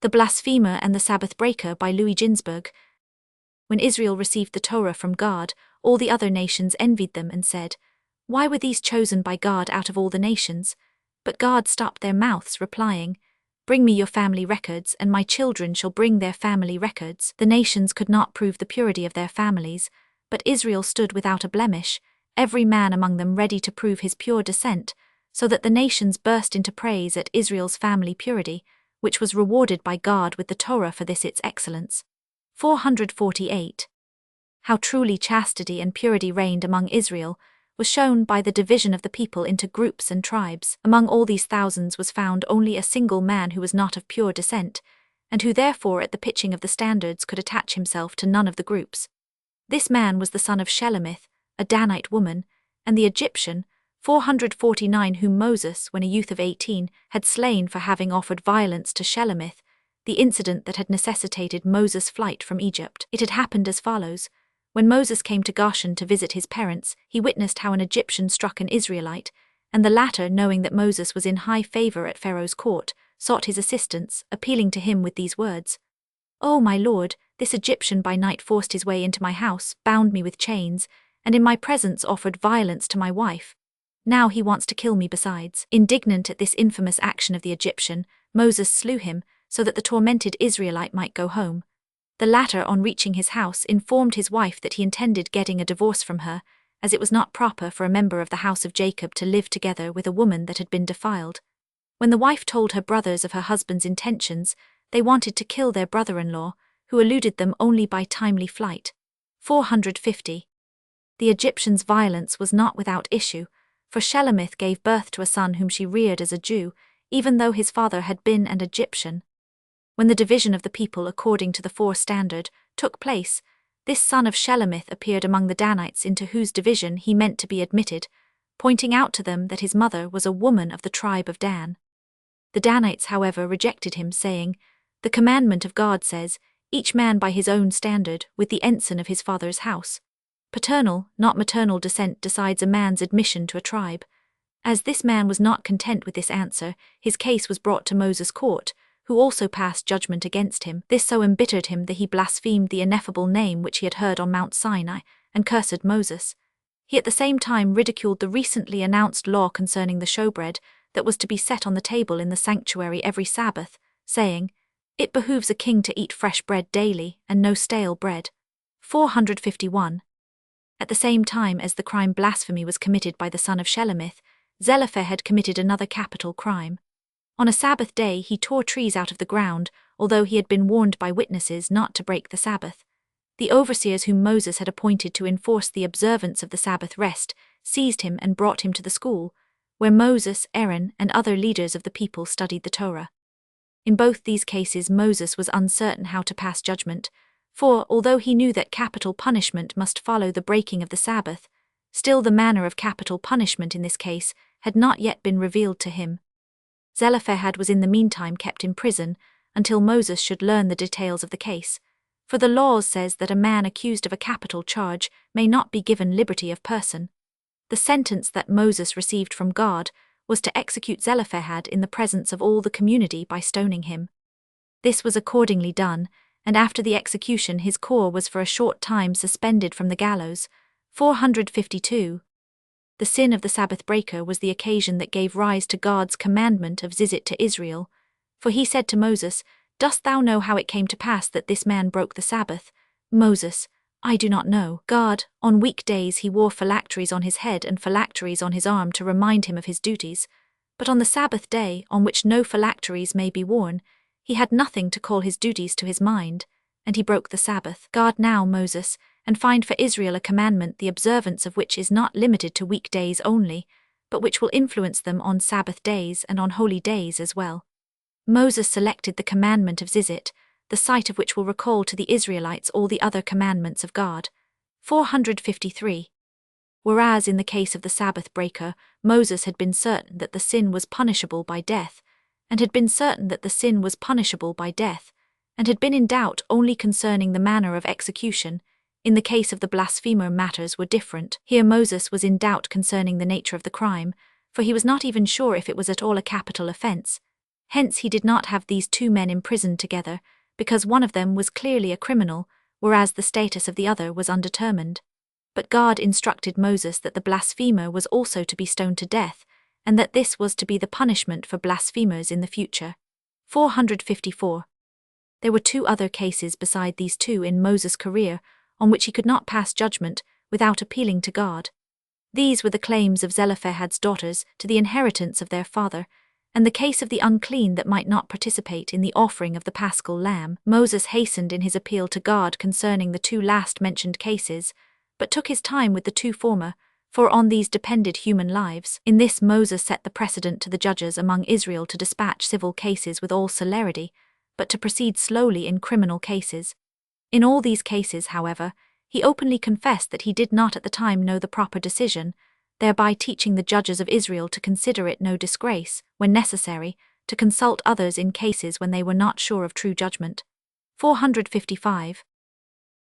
The Blasphemer and the Sabbath-Breaker by Ginzberg. When Israel received the Torah from God, all the other nations envied them and said, "Why were these chosen by God out of all the nations?" But God stopped their mouths, replying, "Bring me your family records, and my children shall bring their family records." The nations could not prove the purity of their families, but Israel stood without a blemish, every man among them ready to prove his pure descent, so that the nations burst into praise at Israel's family purity, which was rewarded by God with the Torah for this its excellence. 448. How truly chastity and purity reigned among Israel was shown by the division of the people into groups and tribes. Among all these thousands was found only a single man who was not of pure descent, and who therefore at the pitching of the standards could attach himself to none of the groups. This man was the son of Shelemith, a Danite woman, and the Egyptian, 449, whom Moses, when a youth of 18, had slain for having offered violence to Shelemith, the incident that had necessitated Moses' flight from Egypt. It had happened as follows. When Moses came to Goshen to visit his parents, he witnessed how an Egyptian struck an Israelite, and the latter, knowing that Moses was in high favor at Pharaoh's court, sought his assistance, appealing to him with these words, "O my lord, this Egyptian by night forced his way into my house, bound me with chains, and in my presence offered violence to my wife. Now he wants to kill me besides." Indignant at this infamous action of the Egyptian, Moses slew him, so that the tormented Israelite might go home. The latter, on reaching his house, informed his wife that he intended getting a divorce from her, as it was not proper for a member of the house of Jacob to live together with a woman that had been defiled. When the wife told her brothers of her husband's intentions, they wanted to kill their brother-in-law, who eluded them only by timely flight. 450. The Egyptian's violence was not without issue, for Shelemith gave birth to a son whom she reared as a Jew, even though his father had been an Egyptian. When the division of the people according to the standard took place, this son of Shelemith appeared among the Danites into whose division he meant to be admitted, pointing out to them that his mother was a woman of the tribe of Dan. The Danites, however, rejected him, saying, "The commandment of God says, each man by his own standard, with the ensign of his father's house. Paternal, not maternal descent decides a man's admission to a tribe." As this man was not content with this answer, his case was brought to Moses' court, who also passed judgment against him. This so embittered him that he blasphemed the ineffable name which he had heard on Mount Sinai, and cursed Moses. He at the same time ridiculed the recently announced law concerning the showbread that was to be set on the table in the sanctuary every Sabbath, saying, "It behooves a king to eat fresh bread daily, and no stale bread." 451. At the same time as the crime blasphemy was committed by the son of Shelemith, Zelophehad committed another capital crime. On a Sabbath day he tore trees out of the ground, although he had been warned by witnesses not to break the Sabbath. The overseers whom Moses had appointed to enforce the observance of the Sabbath rest seized him and brought him to the school, where Moses, Aaron, and other leaders of the people studied the Torah. In both these cases Moses was uncertain how to pass judgment, for, although he knew that capital punishment must follow the breaking of the Sabbath, still the manner of capital punishment in this case had not yet been revealed to him. Zelophehad was in the meantime kept in prison until Moses should learn the details of the case, for the law says that a man accused of a capital charge may not be given liberty of person. The sentence that Moses received from God was to execute Zelophehad in the presence of all the community by stoning him. This was accordingly done, and after the execution his core was for a short time suspended from the gallows. 452. The sin of the Sabbath-breaker was the occasion that gave rise to God's commandment of visit to Israel, for he said to Moses, "Dost thou know how it came to pass that this man broke the Sabbath?" Moses, "I do not know." God, on weekdays he wore phylacteries on his head and phylacteries on his arm to remind him of his duties, but on the Sabbath day, on which no phylacteries may be worn, he had nothing to call his duties to his mind, and he broke the Sabbath. God now, Moses, and find for Israel a commandment the observance of which is not limited to weekdays only, but which will influence them on Sabbath days and on holy days as well. Moses selected the commandment of Zizit, the sight of which will recall to the Israelites all the other commandments of God. 453. Whereas in the case of the Sabbath-breaker, Moses had been certain that the sin was punishable by death, and had been in doubt only concerning the manner of execution, in the case of the blasphemer matters were different. Here Moses was in doubt concerning the nature of the crime, for he was not even sure if it was at all a capital offense. Hence he did not have these two men imprisoned together, because one of them was clearly a criminal, whereas the status of the other was undetermined. But God instructed Moses that the blasphemer was also to be stoned to death, and that this was to be the punishment for blasphemers in the future. 454. There were two other cases beside these two in Moses' career, on which he could not pass judgment without appealing to God. These were the claims of Zelophehad's daughters to the inheritance of their father, and the case of the unclean that might not participate in the offering of the paschal lamb. Moses hastened in his appeal to God concerning the two last mentioned cases, but took his time with the two former, for on these depended human lives. In this Moses set the precedent to the judges among Israel to dispatch civil cases with all celerity, but to proceed slowly in criminal cases. In all these cases, however, he openly confessed that he did not at the time know the proper decision, thereby teaching the judges of Israel to consider it no disgrace, when necessary, to consult others in cases when they were not sure of true judgment. 455.